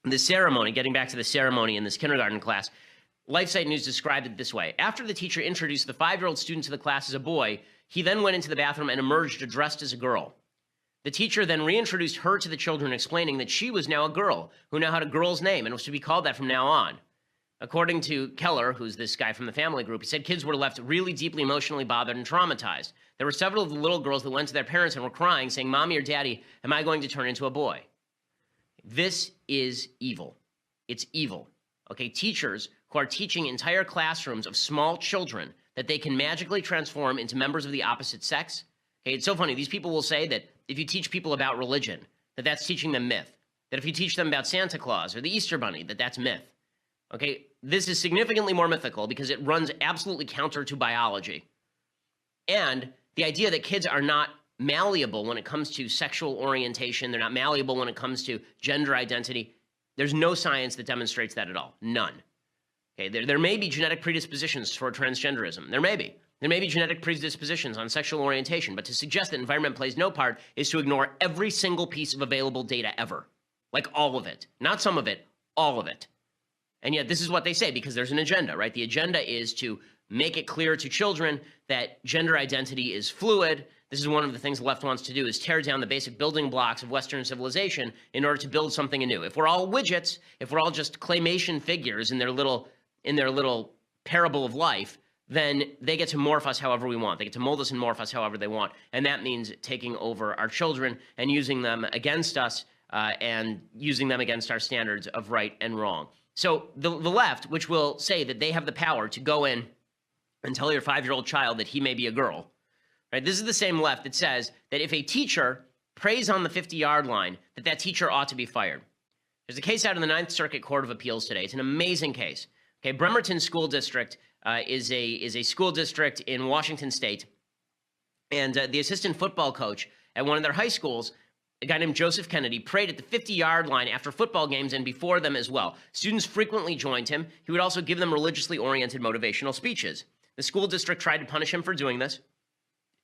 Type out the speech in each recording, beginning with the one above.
The ceremony, getting back to the ceremony in this kindergarten class, LifeSite News described it this way. After the teacher introduced the 5-year-old student to the class as a boy, he then went into the bathroom and emerged dressed as a girl. The teacher then reintroduced her to the children, explaining that she was now a girl who now had a girl's name and was to be called that from now on. According to Keller, who's this guy from the family group, he said kids were left really deeply emotionally bothered and traumatized. There were several of the little girls that went to their parents and were crying, saying, "Mommy or Daddy, am I going to turn into a boy?" This is evil. It's evil. Okay, teachers who are teaching entire classrooms of small children that they can magically transform into members of the opposite sex. Okay, it's so funny. These people will say that if you teach people about religion, that that's teaching them myth. That if you teach them about Santa Claus or the Easter Bunny, that that's myth. Okay, this is significantly more mythical because it runs absolutely counter to biology. And the idea that kids are not malleable when it comes to sexual orientation, they're not malleable when it comes to gender identity, there's no science that demonstrates that at all. None. Okay, there may be genetic predispositions for transgenderism. There may be. There may be genetic predispositions on sexual orientation, but to suggest that environment plays no part is to ignore every single piece of available data ever. Like all of it. Not some of it, all of it. And yet this is what they say because there's an agenda, right? The agenda is to make it clear to children that gender identity is fluid. This is one of the things the left wants to do, is tear down the basic building blocks of Western civilization in order to build something anew. If we're all widgets, if we're all just claymation figures in their little parable of life, then they get to morph us however we want. They get to mold us and morph us however they want. And that means taking over our children and using them against us and using them against our standards of right and wrong. So the left, which will say that they have the power to go in and tell your 5-year-old child that he may be a girl, right? This is the same left that says that if a teacher prays on the 50-yard line, that teacher ought to be fired. There's a case out in the Ninth Circuit Court of Appeals today. It's an amazing case. Okay, Bremerton School District is a school district in Washington State, and the assistant football coach at one of their high schools, a guy named Joseph Kennedy, prayed at the 50-yard line after football games and before them as well. Students frequently joined him. He would also give them religiously oriented motivational speeches. The school district tried to punish him for doing this.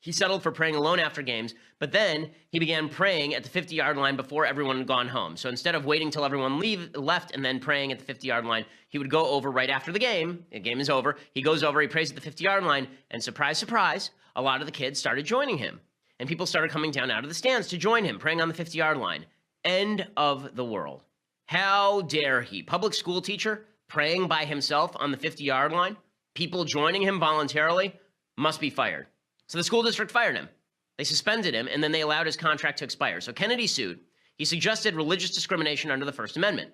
He settled for praying alone after games, but then he began praying at the 50-yard line before everyone had gone home. So instead of waiting till everyone left and then praying at the 50-yard line, he would go over right after the game. The game is over. He goes over, he prays at the 50-yard line, and surprise, surprise, a lot of the kids started joining him. And people started coming down out of the stands to join him, praying on the 50-yard line. End of the world. How dare he? Public school teacher praying by himself on the 50-yard line? People joining him voluntarily must be fired. So the school district fired him. They suspended him, and then they allowed his contract to expire. So Kennedy sued. He suggested religious discrimination under the First Amendment.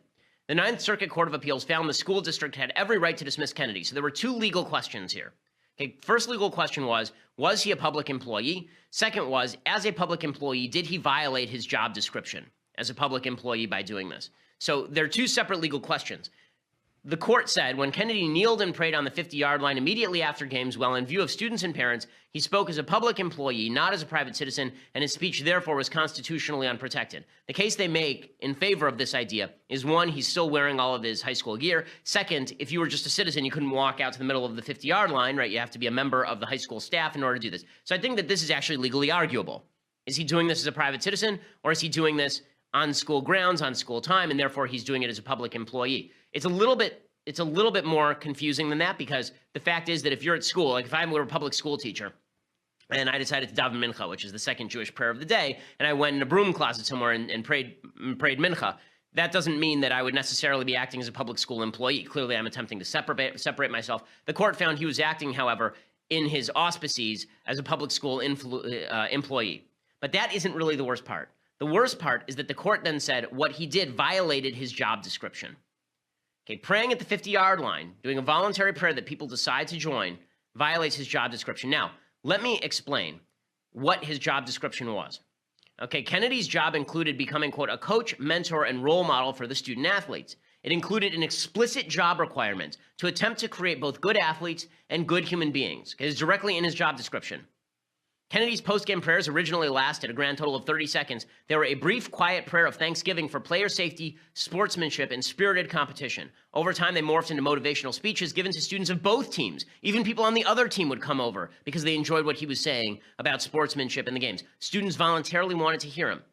The Ninth Circuit Court of Appeals found the school district had every right to dismiss Kennedy. So there were two legal questions here. Okay, first legal question was he a public employee? Second was, as a public employee, did he violate his job description as a public employee by doing this? So there are two separate legal questions. The court said when Kennedy kneeled and prayed on the 50-yard line immediately after games, while in view of students and parents, he spoke as a public employee, not as a private citizen, and his speech therefore was constitutionally unprotected. The case they make in favor of this idea is, one, he's still wearing all of his high school gear. Second, if you were just a citizen, you couldn't walk out to the middle of the 50-yard line, right? You have to be a member of the high school staff in order to do this. So I think that this is actually legally arguable. Is he doing this as a private citizen, or is he doing this on school grounds, on school time, and therefore he's doing it as a public employee? It's a little bit more confusing than that, because the fact is that if you're at school, like if I were a public school teacher and I decided to daven mincha, which is the second Jewish prayer of the day, and I went in a broom closet somewhere and prayed mincha, that doesn't mean that I would necessarily be acting as a public school employee. Clearly, I'm attempting to separate myself. The court found he was acting, however, in his auspices as a public school employee. But that isn't really the worst part. The worst part is that the court then said what he did violated his job description. Okay, praying at the 50-yard line, doing a voluntary prayer that people decide to join, violates his job description. Now, let me explain what his job description was. Okay, Kennedy's job included becoming, quote, a coach, mentor, and role model for the student athletes. It included an explicit job requirement to attempt to create both good athletes and good human beings. It is directly in his job description. Kennedy's post-game prayers originally lasted a grand total of 30 seconds. They were a brief, quiet prayer of thanksgiving for player safety, sportsmanship, and spirited competition. Over time, they morphed into motivational speeches given to students of both teams. Even people on the other team would come over because they enjoyed what he was saying about sportsmanship in the games. Students voluntarily wanted to hear him.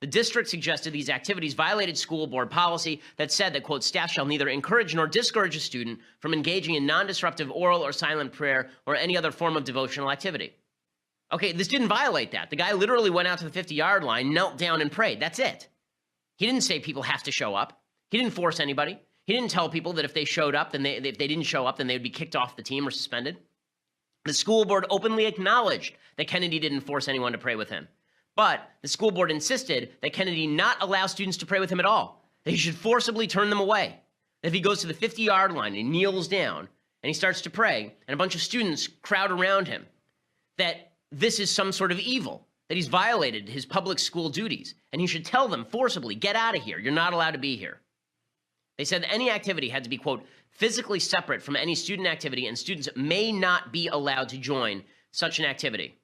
The district suggested these activities violated school board policy that said that, quote, staff shall neither encourage nor discourage a student from engaging in non-disruptive oral or silent prayer or any other form of devotional activity. Okay, this didn't violate that. The guy literally went out to the 50-yard line, knelt down, and prayed. That's it. He didn't say people have to show up. He didn't force anybody. He didn't tell people that if they showed up, then if they didn't show up, then they would be kicked off the team or suspended. The school board openly acknowledged that Kennedy didn't force anyone to pray with him. But the school board insisted that Kennedy not allow students to pray with him at all, that he should forcibly turn them away. That if he goes to the 50-yard line and he kneels down and he starts to pray and a bunch of students crowd around him, that this is some sort of evil, that he's violated his public school duties, and he should tell them forcibly, get out of here, you're not allowed to be here. They said any activity had to be, quote, physically separate from any student activity, and students may not be allowed to join such an activity.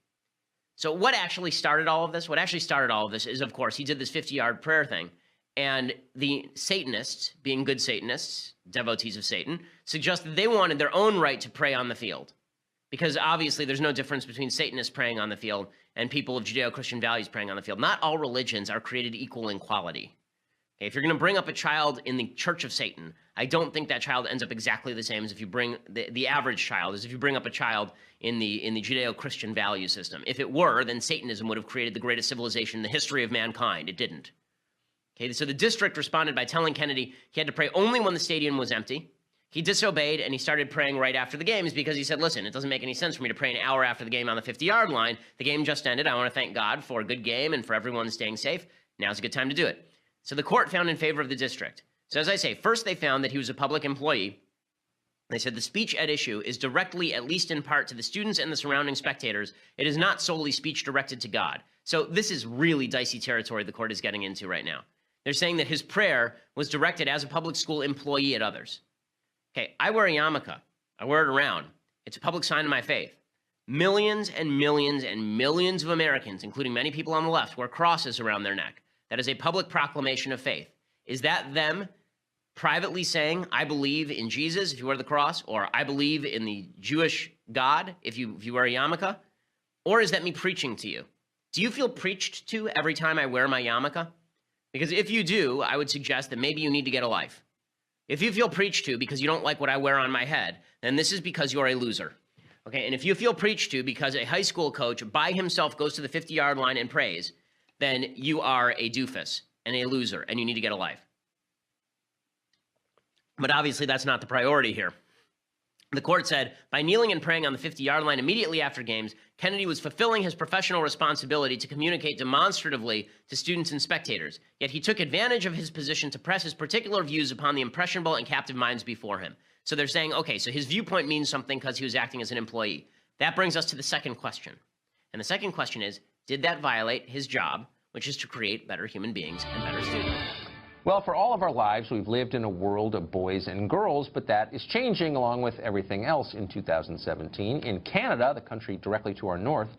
So what actually started all of this? What actually started all of this is, of course, he did this 50-yard prayer thing, and the Satanists, being good Satanists, devotees of Satan, suggested they wanted their own right to pray on the field, because obviously there's no difference between Satanists praying on the field and people of Judeo-Christian values praying on the field. Not all religions are created equal in quality. Okay, if you're going to bring up a child in the Church of Satan, I don't think that child ends up exactly the same as if you bring the average child, as if you bring up a child in the Judeo-Christian value system. If it were, then Satanism would have created the greatest civilization in the history of mankind. It didn't. Okay, so the district responded by telling Kennedy he had to pray only when the stadium was empty. He disobeyed, and he started praying right after the games because he said, listen, it doesn't make any sense for me to pray an hour after the game on the 50-yard line. The game just ended. I want to thank God for a good game and for everyone staying safe. Now's a good time to do it. So the court found in favor of the district. So as I say, first they found that he was a public employee. They said the speech at issue is directly, at least in part, to the students and the surrounding spectators. It is not solely speech directed to God. So this is really dicey territory the court is getting into right now. They're saying that his prayer was directed as a public school employee at others. Okay, I wear a yarmulke. I wear it around. It's a public sign of my faith. Millions and millions and millions of Americans, including many people on the left, wear crosses around their neck. That is a public proclamation of faith. Is that them privately saying, I believe in Jesus if you wear the cross, or I believe in the Jewish God if you wear a yarmulke? Or is that me preaching to you? Do you feel preached to every time I wear my yarmulke? Because if you do, I would suggest that maybe you need to get a life. If you feel preached to because you don't like what I wear on my head, then this is because you're a loser. Okay, and if you feel preached to because a high school coach by himself goes to the 50-yard line and prays, then you are a doofus and a loser, and you need to get a life. But obviously, that's not the priority here. The court said, by kneeling and praying on the 50-yard line immediately after games, Kennedy was fulfilling his professional responsibility to communicate demonstratively to students and spectators. Yet he took advantage of his position to press his particular views upon the impressionable and captive minds before him. So they're saying, okay, so his viewpoint means something because he was acting as an employee. That brings us to the second question. And the second question is, did that violate his job, which is to create better human beings and better students? Well, for all of our lives, we've lived in a world of boys and girls, but that is changing along with everything else in 2017. In Canada, the country directly to our north,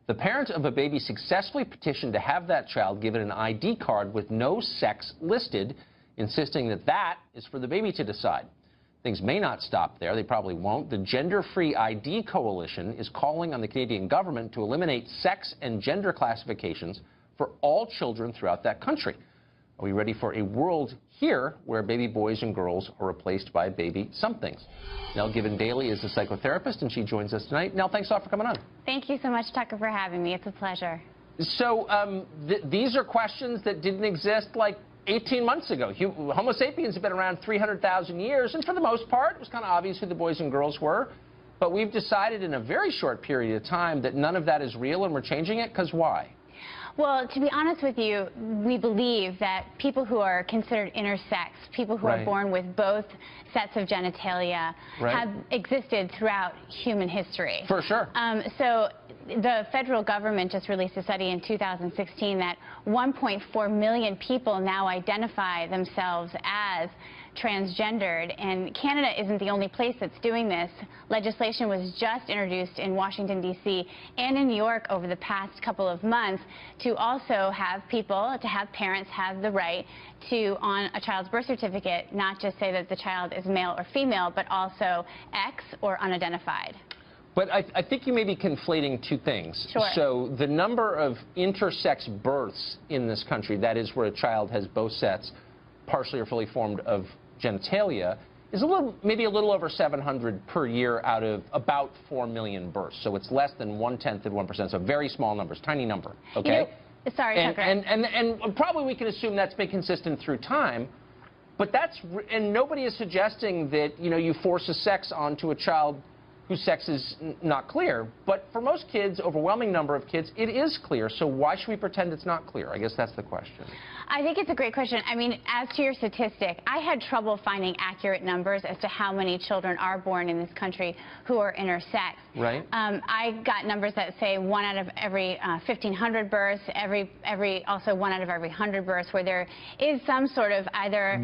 the parent of a baby successfully petitioned to have that child given an ID card with no sex listed, insisting that that is for the baby to decide. Things may not stop there. They probably won't. The Gender-Free ID Coalition is calling on the Canadian government to eliminate sex and gender classifications for all children throughout that country. Are we ready for a world here where baby boys and girls are replaced by baby somethings? Nell Given-Daly is a psychotherapist, and she joins us tonight. Nell, thanks a lot for coming on. Thank you so much, Tucker, for having me. It's a pleasure. So these are questions that didn't exist like 18 months ago. Homo sapiens have been around 300,000 years, and for the most part, it was kind of obvious who the boys and girls were. But we've decided in a very short period of time that none of that is real, and we're changing it, because why? Well, to be honest with you, we believe that people who are considered intersex, people who are born with both sets of genitalia, have existed throughout human history. For sure. So the federal government just released a study in 2016 that 1.4 million people now identify themselves as transgendered, and Canada isn't the only place that's doing this. Legislation was just introduced in Washington, D.C. and in New York over the past couple of months to also have parents have the right to, on a child's birth certificate, not just say that the child is male or female, but also X or unidentified. But I think you may be conflating two things. Sure. So the number of intersex births in this country, that is where a child has both sets, partially or fully formed, of genitalia, is maybe a little over 700 per year out of about 4 million births. So it's less than 1/10 of 1%. So very small numbers, tiny number. Okay. Sorry, Tucker. And probably we can assume that's been consistent through time. But and nobody is suggesting that, you force a sex onto a child whose sex is not clear. But for most kids, overwhelming number of kids, it is clear. So why should we pretend it's not clear? I guess that's the question. I think it's a great question. I mean, as to your statistic, I had trouble finding accurate numbers as to how many children are born in this country who are intersex. Right. I got numbers that say 1 out of every 1,500 births, also 1 out of every 100 births, where there is some sort of either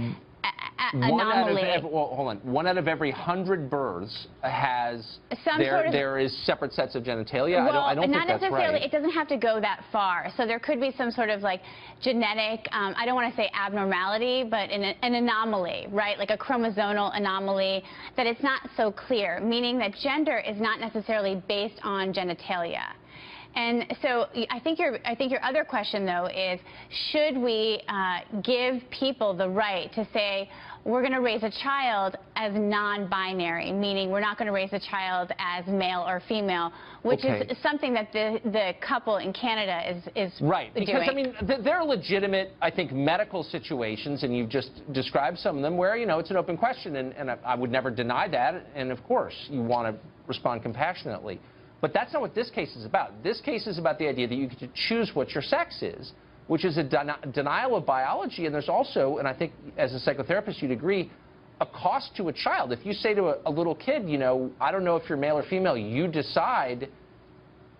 anomaly. Hold on. 1 out of every 100 births has there is separate sets of genitalia. Well, I don't think that's right. It doesn't have to go that far. So there could be some sort of like genetic, I don't want to say abnormality, but an anomaly, right? Like a chromosomal anomaly that it's not so clear, meaning that gender is not necessarily based on genitalia. And so I think your other question, though, is should we give people the right to say we're going to raise a child as non-binary, meaning we're not going to raise a child as male or female, which is something that the couple in Canada is right, because doing. I mean there are legitimate, I think, medical situations, and you've just described some of them where it's an open question, and I would never deny that, and of course you want to respond compassionately. But that's not what this case is about. This case is about the idea that you get to choose what your sex is, which is a denial of biology. And there's also, and I think as a psychotherapist you'd agree, a cost to a child. If you say to a little kid, I don't know if you're male or female, you decide,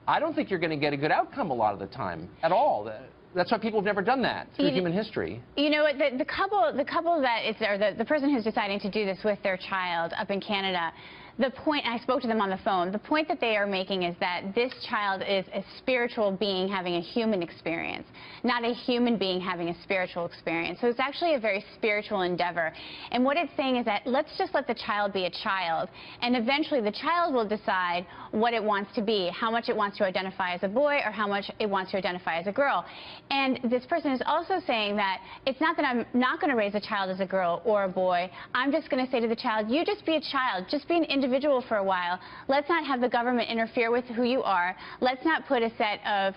I don't think you're going to get a good outcome a lot of the time at all. That's why people have never done that through human history. You know what? The couple that is there, the person who's deciding to do this with their child up in Canada, the point, I spoke to them on the phone, the point that they are making is that this child is a spiritual being having a human experience, not a human being having a spiritual experience. So it's actually a very spiritual endeavor. And what it's saying is that let's just let the child be a child, and eventually the child will decide what it wants to be, how much it wants to identify as a boy or how much it wants to identify as a girl. And this person is also saying that it's not that I'm not going to raise a child as a girl or a boy. I'm just going to say to the child, you just be a child, just be an individual for a while. Let's not have the government interfere with who you are. Let's not put a set of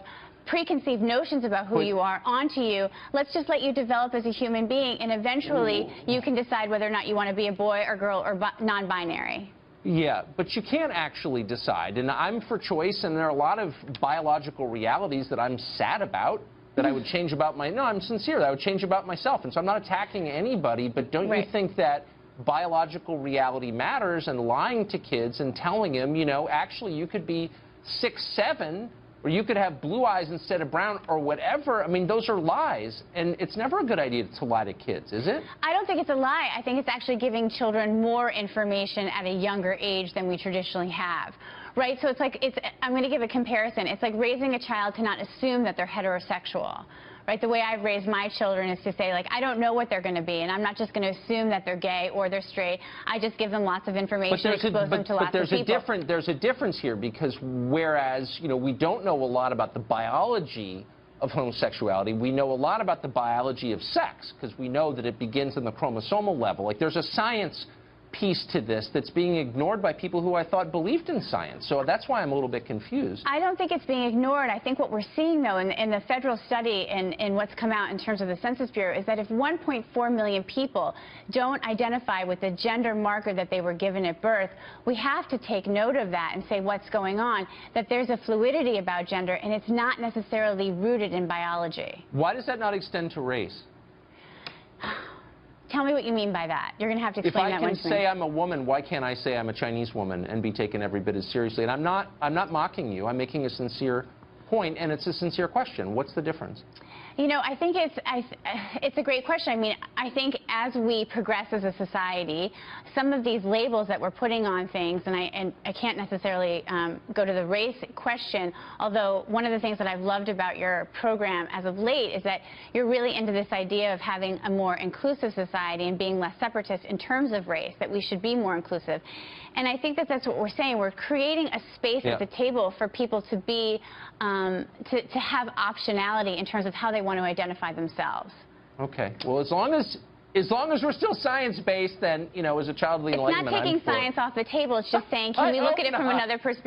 preconceived notions about who you are onto you. Let's just let you develop as a human being, and eventually you can decide whether or not you want to be a boy or girl or non-binary. Yeah, but you can't actually decide, and I'm for choice, and there are a lot of biological realities that I'm sad about, that I would change about no, I'm sincere, that I would change about myself, and so I'm not attacking anybody, but don't you think that biological reality matters, and lying to kids and telling them, actually you could be 6'7", or you could have blue eyes instead of brown, or whatever. I mean, those are lies, and it's never a good idea to lie to kids, is it? I don't think it's a lie. I think it's actually giving children more information at a younger age than we traditionally have. Right? So it's like, I'm going to give a comparison. It's like raising a child to not assume that they're heterosexual. Right? The way I've raised my children is to say, like, I don't know what they're going to be, and I'm not just going to assume that they're gay or they're straight. I just give them lots of information, expose them to lots of people. But there's a difference here, because whereas, we don't know a lot about the biology of homosexuality, we know a lot about the biology of sex, because we know that it begins on the chromosomal level. Like, there's a science piece to this that's being ignored by people who I thought believed in science. So that's why I'm a little bit confused. I don't think it's being ignored. I think what we're seeing, though, in the federal study and what's come out in terms of the Census Bureau is that if 1.4 million people don't identify with the gender marker that they were given at birth, we have to take note of that and say what's going on, that there's a fluidity about gender, and it's not necessarily rooted in biology. Why does that not extend to race? Tell me what you mean by that. You're going to have to explain that one to me. If I can say I'm a woman, why can't I say I'm a Chinese woman and be taken every bit as seriously? And I'm not mocking you. I'm making a sincere point, and it's a sincere question. What's the difference? You know, I think it's a great question. I mean, I think as we progress as a society, some of these labels that we're putting on things, and I can't necessarily go to the race question, although one of the things that I've loved about your program as of late is that you're really into this idea of having a more inclusive society and being less separatist in terms of race, that we should be more inclusive. And I think that that's what we're saying. We're creating a space at the table for people to be, to have optionality in terms of how they want to identify themselves. Okay. Well, as long as we're still science-based, then, you know, as a child of the Enlightenment, it's not taking science off the table. It's just saying, can we look at it from another perspective?